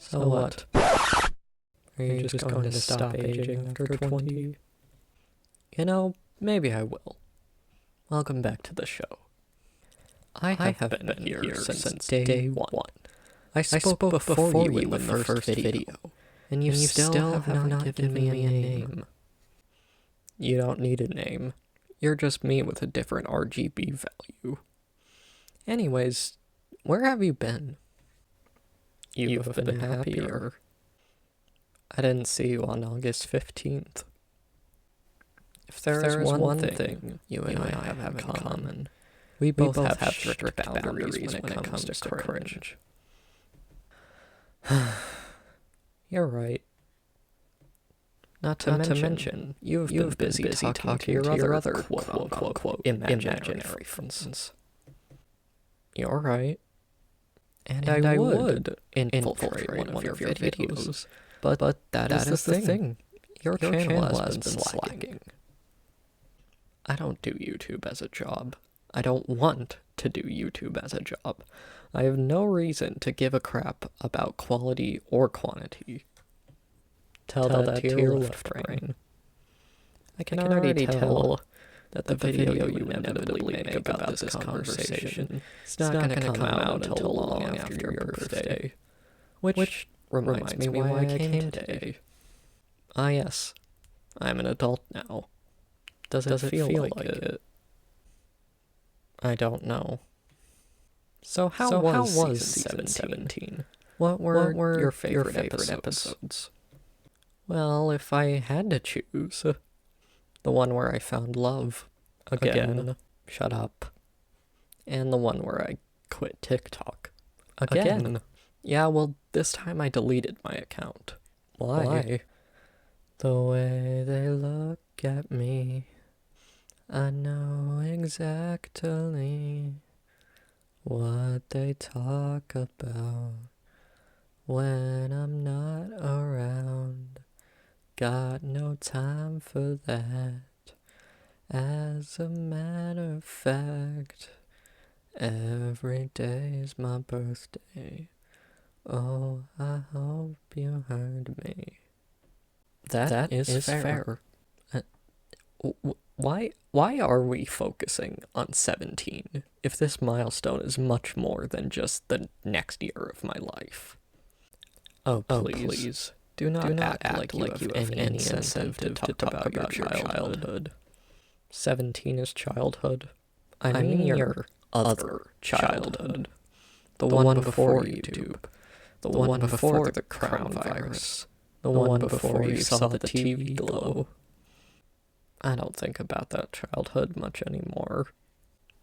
So what? Are you just going to stop aging after 20? You know, maybe I will. Welcome back to the show. I have been here since day one. I spoke before you in the first video, and you still have not given me a name. You don't need a name. You're just me with a different RGB value. Anyways, where have you been? You have been happier. I didn't see you on August 15th. If there is one thing you and I have in common, we both have strict boundaries when it comes to cringe. You're right. Not to mention, you've been busy talking to your other quote-unquote imaginary friends. You're right. And I would infiltrate one of your videos, but that is the thing. Your channel has been slacking. I don't do YouTube as a job. I don't want to do YouTube as a job. I have no reason to give a crap about quality or quantity. Tell that to your left brain. I can already tell that the video you inevitably make about this conversation is not going to come out until long after your birthday. Which reminds me why I came today. Ah yes, I'm an adult now. Does it feel like it? I don't know. So how was season 17? What were your favorite episodes? Well, if I had to choose, the one where I found love again, shut up, and the one where I quit TikTok again. Yeah, well, this time I deleted my account. Why? The way they look at me, I know exactly what they talk about when I'm not around. Got no time for that. As a matter of fact, every day is my birthday. Oh, I hope you heard me. That is fair. Why are we focusing on 17 if this milestone is much more than just the next year of my life? Oh, please. Do not act like you have any incentive to talk about your childhood. 17 is childhood. I mean your other childhood. The one before YouTube. The one before the crown virus. The one before you saw the TV glow. I don't think about that childhood much anymore.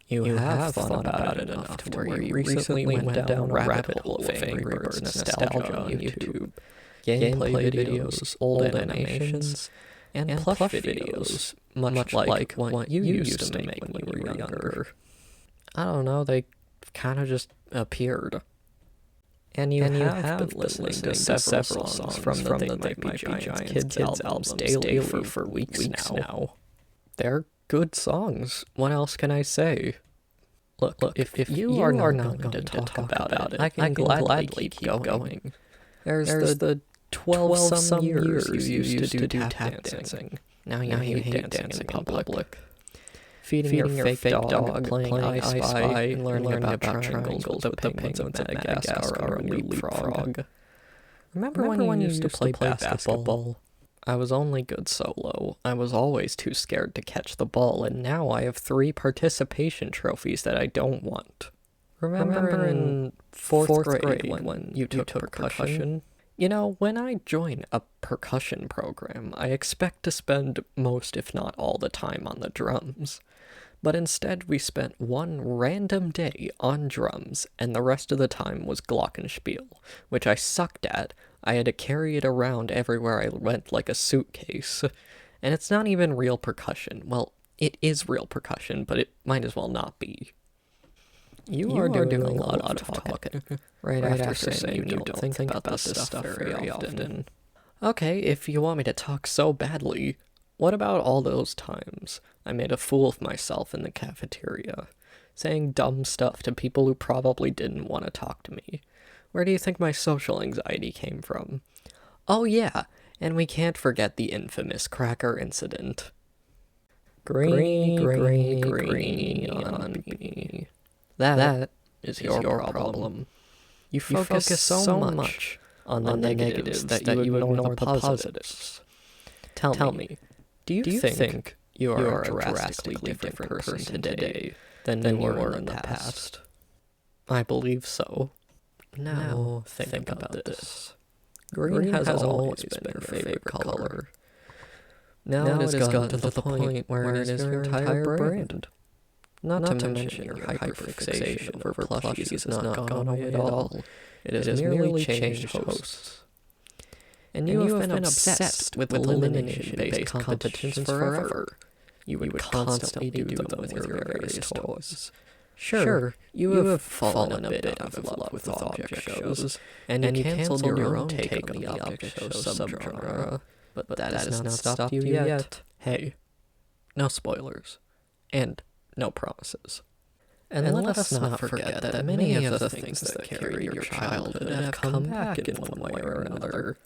You have thought about it enough to where you recently went down a rabbit hole of Angry Birds nostalgia on YouTube. Gameplay videos, old animations, and plush videos, much like what you used to make when you were younger. I don't know, they kind of just appeared. And you have been listening to several songs from the They Might Be Giants kids albums daily for weeks now. They're good songs. What else can I say? Look, if you are not going to talk about it, I can gladly keep going. There's the 12-some years you used to do tap dancing. Now you hate dancing in public. Feeding your fake dog, playing I Spy, and learning about triangles with the penguins of Madagascar on Leapfrog. Remember when you used to play basketball? I was only good solo. I was always too scared to catch the ball, and now I have 3 participation trophies that I don't want. Remember in 4th grade when you took percussion? You know, when I join a percussion program, I expect to spend most, if not all, the time on the drums. But instead, we spent one random day on drums, and the rest of the time was glockenspiel, which I sucked at. I had to carry it around everywhere I went like a suitcase. And it's not even real percussion. Well, it is real percussion, but it might as well not be. You are doing a lot of talking right after saying you don't think about this stuff very often. Okay, if you want me to talk so badly, what about all those times I made a fool of myself in the cafeteria, saying dumb stuff to people who probably didn't want to talk to me? Where do you think my social anxiety came from? Oh yeah, and we can't forget the infamous cracker incident. Greeny on me. That is your problem. You focus so much on the negatives that you ignore the positives. Tell me, do you think you are a drastically different person today than you were in the past? I believe so. Now, think about this. Green has always been your favorite color. Now it has gotten to the point where it is your entire brand. Not to mention your hyperfixation over plushies has not gone away at all. It has merely changed hosts. And you have been obsessed with elimination-based competitions forever. You would constantly do them with your various toys. Sure, you have fallen a bit out of love with object shows, and you canceled your own take on the object show subgenre, but that has not stopped you yet. Hey, no spoilers, and no promises. And let us not forget that many of the things that carry your childhood have come back in one way or another.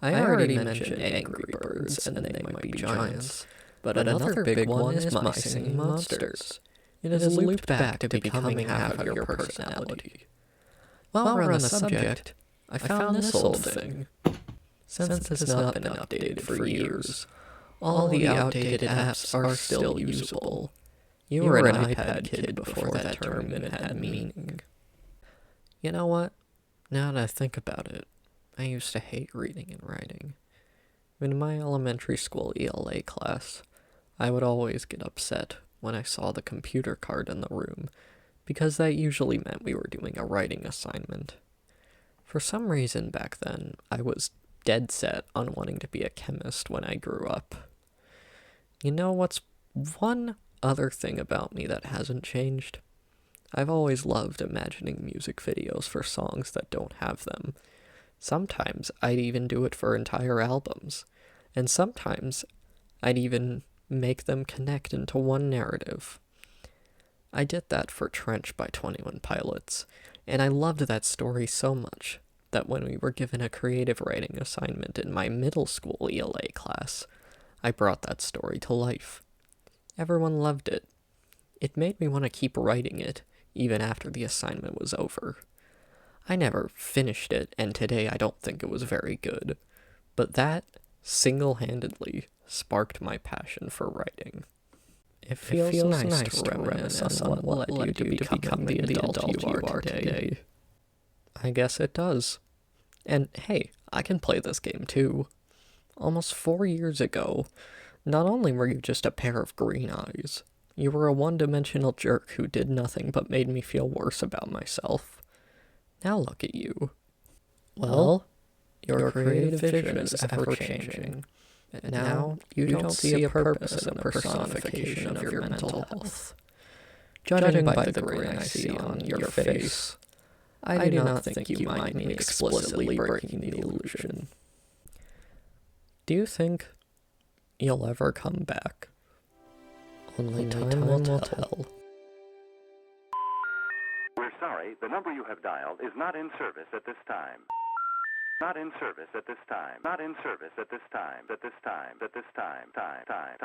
I already mentioned Angry Birds, and They Might Be Giants, but another big one is My Singing Monsters. It has looped back to becoming half of your personality. While we're on the subject, I found this old thing. Since it has not been updated for years, all the outdated apps are still usable. You were an iPad kid before that term even had meaning. You know what? Now that I think about it, I used to hate reading and writing. In my elementary school ELA class, I would always get upset when I saw the computer card in the room, because that usually meant we were doing a writing assignment. For some reason back then, I was dead set on wanting to be a chemist when I grew up. You know what's one other thing about me that hasn't changed? I've always loved imagining music videos for songs that don't have them. Sometimes I'd even do it for entire albums, and sometimes I'd even make them connect into one narrative. I did that for Trench by 21 Pilots, and I loved that story so much that when we were given a creative writing assignment in my middle school ELA class, I brought that story to life. Everyone loved it. It made me want to keep writing it, even after the assignment was over. I never finished it, and today I don't think it was very good, but that, single-handedly, sparked my passion for writing. It feels nice to reminisce on what led you to become the adult you are today. I guess it does. And hey, I can play this game too. Almost 4 years ago, not only were you just a pair of green eyes, you were a one-dimensional jerk who did nothing but made me feel worse about myself. Now look at you. Well, your creative vision is ever-changing. And now you don't see a purpose in the personification of your mental health. Judging by the grin I see on your face, I do not think you mind me explicitly breaking the illusion. Do you think you'll ever come back? Only time will tell. We're sorry, the number you have dialed is not in service at this time. Not in service at this time. Not in service at this time. At this time. At this time. Time.